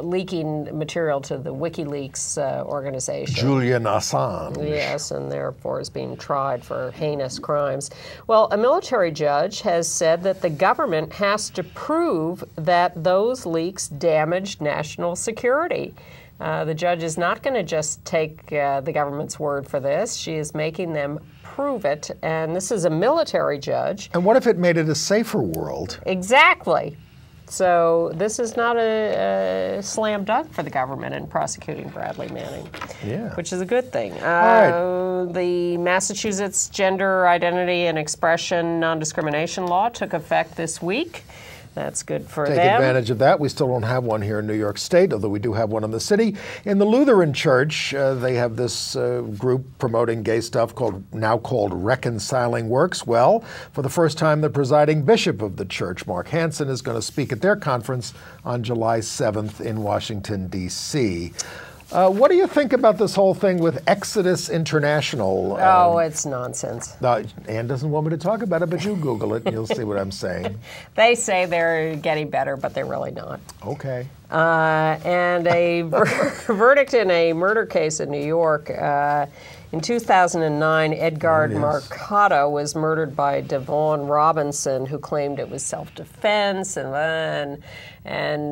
leaking material to the WikiLeaks organization. Julian Assange. Yes, and therefore is being tried for heinous crimes. Well, a military judge has said that the government has to prove that those leaks damaged national security. The judge is not going to just take the government's word for this. She is making them prove it. And this is a military judge. And what if it made it a safer world? Exactly. So this is not a slam dunk for the government in prosecuting Bradley Manning, which is a good thing. The Massachusetts Gender Identity and Expression Non-Discrimination Law took effect this week. That's good for them. Take advantage of that. We still don't have one here in New York State, although we do have one in the city. In the Lutheran Church, they have this group promoting gay stuff now called Reconciling Works. Well, for the first time, the presiding bishop of the church, Mark Hansen, is going to speak at their conference on July 7th in Washington, D.C. What do you think about this whole thing with Exodus International? It's nonsense. Ann doesn't want me to talk about it, but you Google it and you'll see what I'm saying. They say they're getting better, but they're really not. Okay. And a verdict in a murder case in New York. In 2009, Edgard Marcato was murdered by Devon Robinson, who claimed it was self-defense, and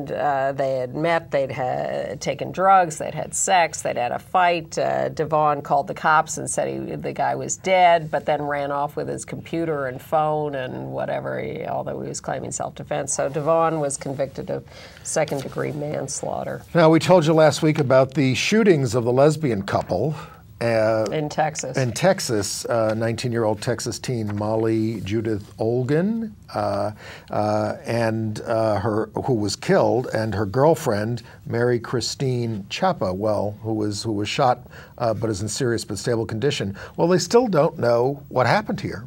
they had met, they'd had taken drugs, they'd had sex, they'd had a fight. Devon called the cops and said the guy was dead, but then ran off with his computer and phone and whatever, although he was claiming self-defense. So Devon was convicted of second-degree manslaughter. Now, we told you last week about the shootings of the lesbian couple. In Texas. In Texas, 19-year-old Texas teen Molly Judith Olgan, who was killed, and her girlfriend Mary Christine Chapa, who was shot but is in serious but stable condition. Well, they still don't know what happened here.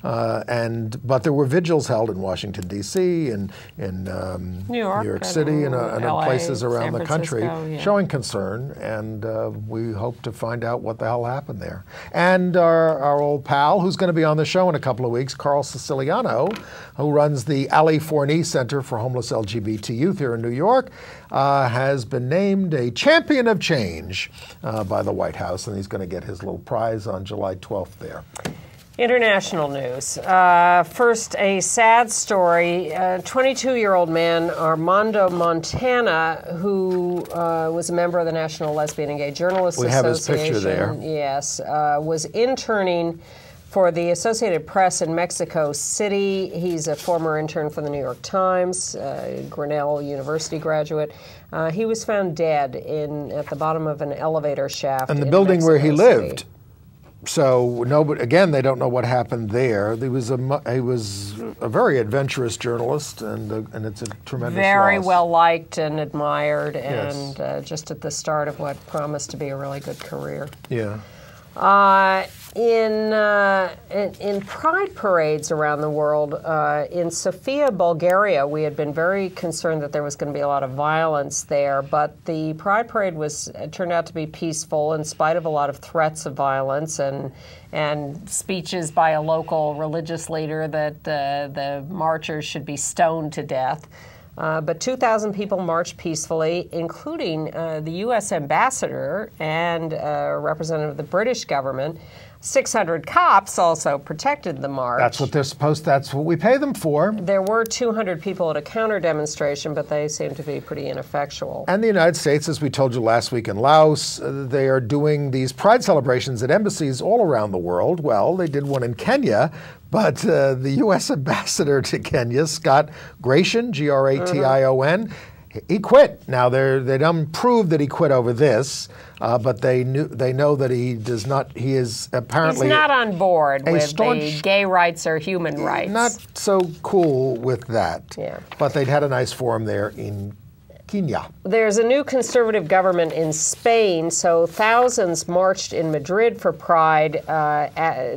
But there were vigils held in Washington, D.C., and in New York City, and LA, places around the country, showing concern. And we hope to find out what the hell happened there. And our old pal, who's going to be on the show in a couple of weeks, Carl Siciliano, who runs the Ali Forney Center for Homeless LGBT Youth here in New York, has been named a champion of change by the White House, and he's going to get his little prize on July 12th there. International news. First, a sad story. 22-year-old man, Armando Montana, who was a member of the National Lesbian and Gay Journalists Association. We have his picture there. Yes. Was interning for the Associated Press in Mexico City. He's a former intern for the New York Times, Grinnell University graduate. He was found dead at the bottom of an elevator shaft in the building where he lived. City. So again, they don't know what happened there. He was a very adventurous journalist, and it's a tremendous very loss. well liked and admired, yes. And just at the start of what promised to be a really good career. Yeah. In pride parades around the world, in Sofia, Bulgaria, we had been very concerned that there was going to be a lot of violence there, but the pride parade turned out to be peaceful in spite of a lot of threats of violence and speeches by a local religious leader that the marchers should be stoned to death. But 2,000 people marched peacefully, including the U.S. ambassador and a representative of the British government. 600 cops also protected the march. That's what they're supposed. That's what we pay them for. There were 200 people at a counter demonstration, but they seem to be pretty ineffectual. And the United States, as we told you last week in Laos, they are doing these pride celebrations at embassies all around the world. Well, they did one in Kenya, but the U.S. ambassador to Kenya, Scott Gration, Gration, he quit. Now they don't prove that he quit over this, but they know that he does not. He is apparently he's not on board with the gay rights or human rights. Not so cool with that. Yeah. But they'd had a nice forum there in Kenya. There's a new conservative government in Spain, so thousands marched in Madrid for Pride,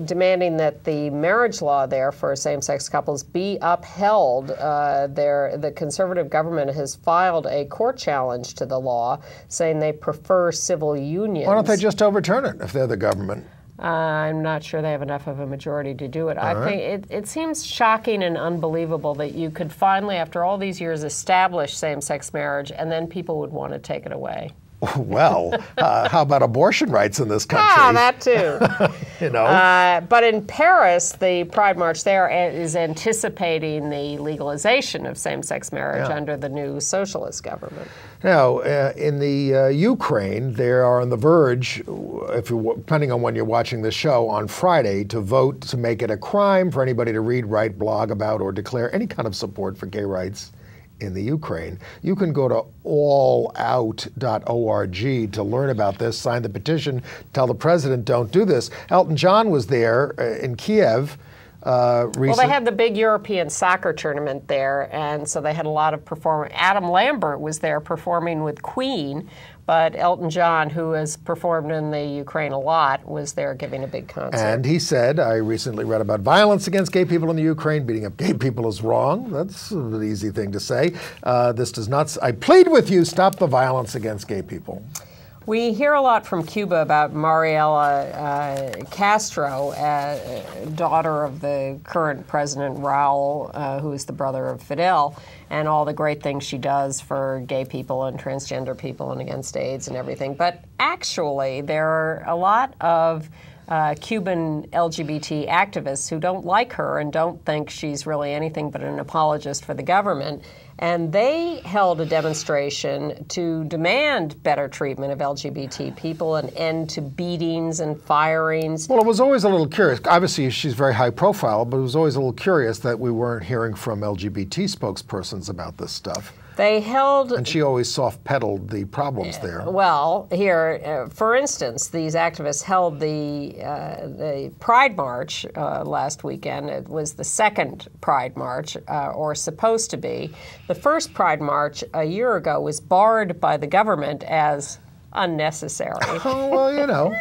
demanding that the marriage law there for same-sex couples be upheld. The conservative government has filed a court challenge to the law, saying they prefer civil unions. Why don't they just overturn it if they're the government? I'm not sure they have enough of a majority to do it. I think it seems shocking and unbelievable that you could finally, after all these years, establish same-sex marriage, and then people would want to take it away. Well, how about abortion rights in this country? Ah, that too. You know. But in Paris, the Pride March there is anticipating the legalization of same-sex marriage under the new socialist government. Now, in the Ukraine, they are on the verge, depending on when you're watching the show, on Friday to vote to make it a crime for anybody to read, write, blog about, or declare any kind of support for gay rights in the Ukraine. You can go to allout.org to learn about this, sign the petition, tell the president don't do this. Elton John was there in Kiev recently. Well, they had the big European soccer tournament there, and so they had a lot of performers. Adam Lambert was there performing with Queen, but Elton John, who has performed in the Ukraine a lot, was there giving a big concert. And he said, I recently read about violence against gay people in the Ukraine. Beating up gay people is wrong. That's an easy thing to say. This does not, I plead with you, stop the violence against gay people. We hear a lot from Cuba about Mariela Castro, daughter of the current president, Raul, who is the brother of Fidel, and all the great things she does for gay people and transgender people and against AIDS and everything. But actually, there are a lot of Cuban LGBT activists who don't like her and don't think she's really anything but an apologist for the government. And they held a demonstration to demand better treatment of LGBT people, an end to beatings and firings. Well, it was always a little curious. Obviously, she's very high profile, but it was always a little curious that we weren't hearing from LGBT spokespersons about this stuff. They held... And she always soft-pedaled the problems there. Well, here, for instance, these activists held the Pride March last weekend. It was the second Pride March, or supposed to be. The first Pride March a year ago was barred by the government as unnecessary. Oh, well, you know,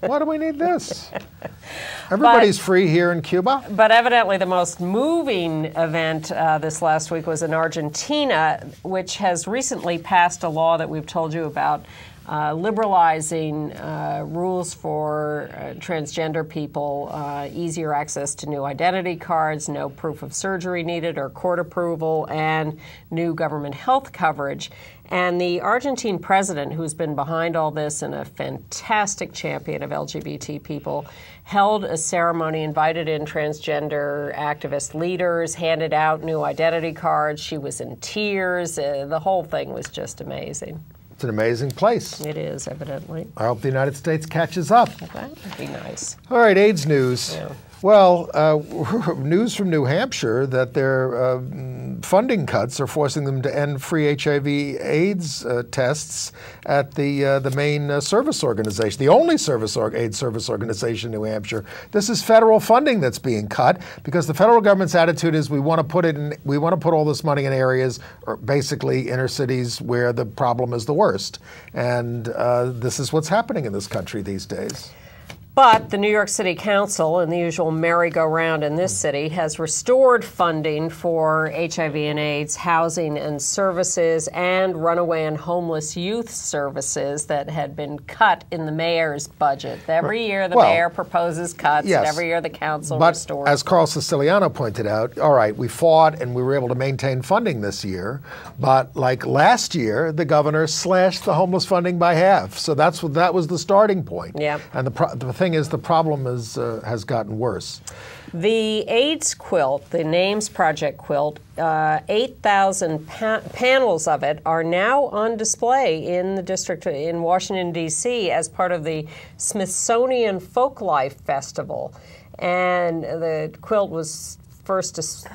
why do we need this? Everybody's free here in Cuba. But evidently the most moving event this last week was in Argentina, which has recently passed a law that we've told you about, liberalizing rules for transgender people, easier access to new identity cards, no proof of surgery needed or court approval, and new government health coverage. And the Argentine president, who's been behind all this and a fantastic champion of LGBT people, held a ceremony, invited in transgender activist leaders, handed out new identity cards. She was in tears. The whole thing was just amazing. It's an amazing place. It is, evidently. I hope the United States catches up. That would be nice. All right, AIDS news. Yeah. Well, news from New Hampshire that their funding cuts are forcing them to end free HIV/AIDS tests at the main service organization, the only AIDS service organization in New Hampshire. This is federal funding that's being cut because the federal government's attitude is we want to put all this money in areas, or basically inner cities, where the problem is the worst. And this is what's happening in this country these days. But the New York City Council, in the usual merry-go-round in this city, has restored funding for HIV and AIDS, housing and services, and runaway and homeless youth services that had been cut in the mayor's budget. Every year the mayor proposes cuts, yes, and every year the council restores. As Carl Siciliano pointed out, all right, we fought and we were able to maintain funding this year, but like last year, the governor slashed the homeless funding by half. So that was the starting point. Yeah. And the thing is, the problem has gotten worse. The AIDS quilt, the NAMES Project quilt, 8,000 panels of it are now on display in the district in Washington, D.C. as part of the Smithsonian Folklife Festival. And the quilt was first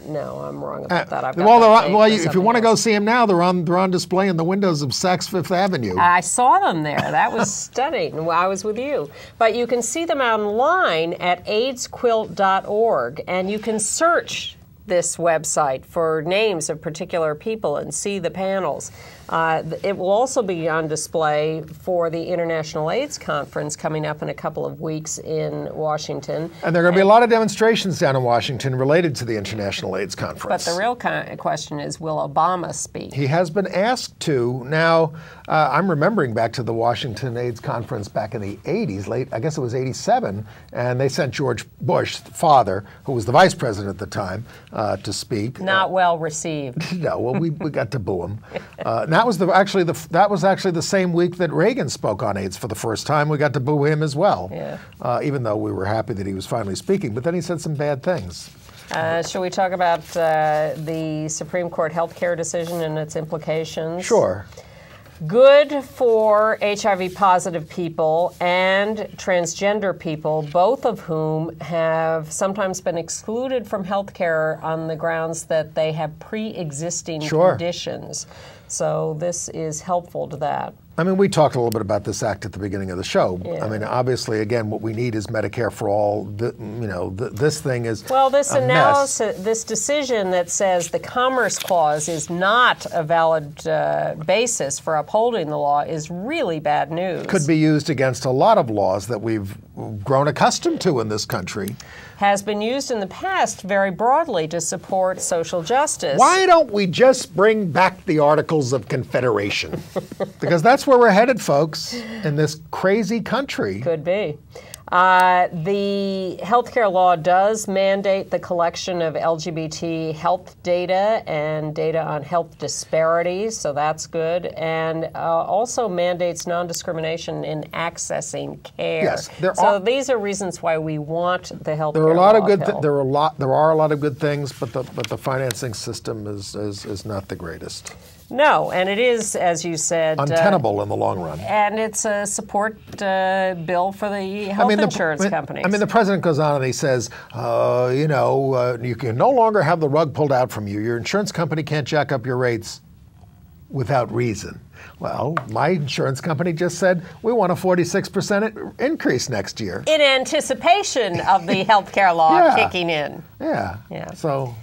no, I'm wrong about that. If you want to go see them now, they're on display in the windows of Saks Fifth Avenue. I saw them there. That was stunning. I was with you. But you can see them online at aidsquilt.org, and you can search this website for names of particular people and see the panels. It will also be on display for the International AIDS Conference coming up in a couple of weeks in Washington. And there are going to be a lot of demonstrations down in Washington related to the International AIDS Conference. But the real question is, will Obama speak? He has been asked to. Now, I'm remembering back to the Washington AIDS Conference back in the 80s, I guess it was 87, and they sent George Bush, father, who was the vice president at the time, to speak. Not well received. No, well, we got to boo him. That was actually the same week that Reagan spoke on AIDS for the first time. We got to boo him as well. Yeah. Even though we were happy that he was finally speaking, but then he said some bad things. Shall we talk about the Supreme Court healthcare decision and its implications? Sure. Good for HIV-positive people and transgender people, both of whom have sometimes been excluded from health care on the grounds that they have pre-existing conditions. So this is helpful to that. I mean, we talked a little bit about this act at the beginning of the show. Yeah. I mean, obviously, again, what we need is Medicare for all. This thing is well, this a analysis, mess. this decision that says the Commerce Clause is not a valid basis for upholding the law is really bad news. Could be used against a lot of laws that we've grown accustomed to in this country. Has been used in the past very broadly to support social justice. Why don't we just bring back the Articles of Confederation? Because that's where we're headed, folks, in this crazy country. Could be. The healthcare law does mandate the collection of LGBT health data and data on health disparities, so that's good, and also mandates non-discrimination in accessing care. Yes, these are reasons why we want the healthcare there are a lot law of good. upheld. There are a lot of good things, but the financing system is not the greatest. No, and it is, as you said, untenable in the long run. And it's a support bill for the health insurance companies. I mean, the president goes on and he says, you can no longer have the rug pulled out from you. Your insurance company can't jack up your rates without reason. Well, my insurance company just said we want a 46% increase next year. In anticipation of the health care law kicking in. Yeah. So,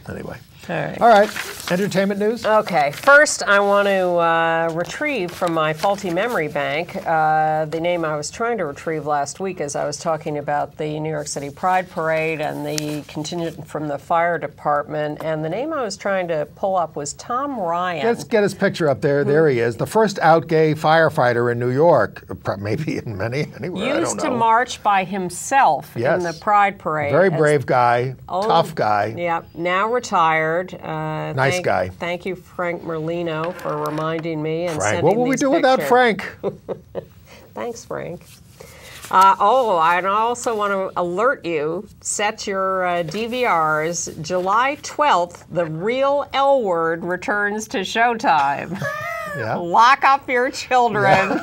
anyway. All right. Entertainment news? Okay. First, I want to retrieve from my faulty memory bank the name I was trying to retrieve last week as I was talking about the New York City Pride Parade and the contingent from the fire department. And the name I was trying to pull up was Tom Ryan. Let's get his picture up there. There he is. The first out gay firefighter in New York. Maybe in anywhere. I don't know. Used to march by himself in the Pride Parade. Very brave guy. Tough guy. Yeah. Now retired. Nice guy. Thank you, Frank Merlino, for reminding me and Frank, sending what would we do without Frank? Thanks, Frank. I also want to alert you, set your DVRs. July 12th, The Real L Word returns to Showtime. Yeah. Lock up your children.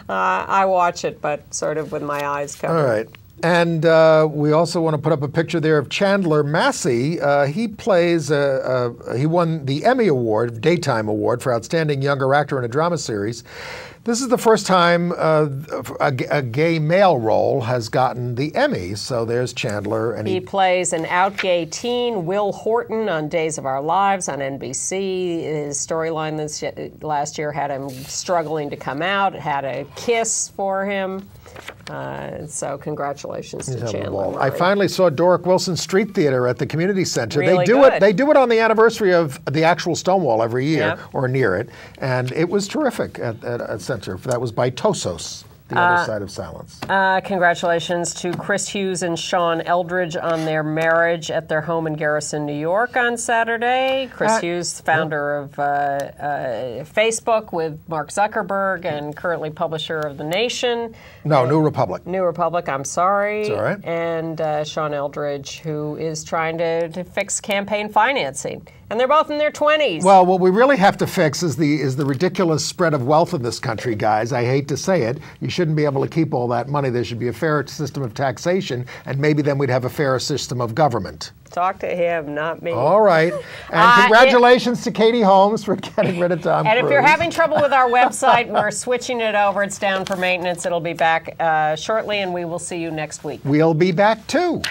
I watch it, but sort of with my eyes covered. All right. And we also want to put up a picture there of Chandler Massey. He won the Emmy Award, Daytime Award, for Outstanding Younger Actor in a Drama Series. This is the first time a gay male role has gotten the Emmy. So there's Chandler. And he plays an out gay teen, Will Horton, on Days of Our Lives on NBC. His storyline last year had him struggling to come out, had a kiss for him. So congratulations to Chandler. I finally saw Doric Wilson Street Theater at the community center. Really They do it on the anniversary of the actual Stonewall every year or near it, and it was terrific at Center. That was by Tosos. The Other Side of Silence. Congratulations to Chris Hughes and Sean Eldridge on their marriage at their home in Garrison, New York on Saturday. Chris Hughes, founder of Facebook with Mark Zuckerberg and currently publisher of The Nation. No, New Republic. New Republic, I'm sorry. It's all right. And Sean Eldridge, who is trying to fix campaign financing. And they're both in their 20s. Well, what we really have to fix is the ridiculous spread of wealth in this country, guys. I hate to say it. You shouldn't be able to keep all that money. There should be a fair system of taxation, and maybe then we'd have a fairer system of government. Talk to him, not me. All right. And congratulations to Katie Holmes for getting rid of Tom Cruise. And if you're having trouble with our website, we're switching it over. It's down for maintenance. It'll be back shortly, and we will see you next week. We'll be back, too.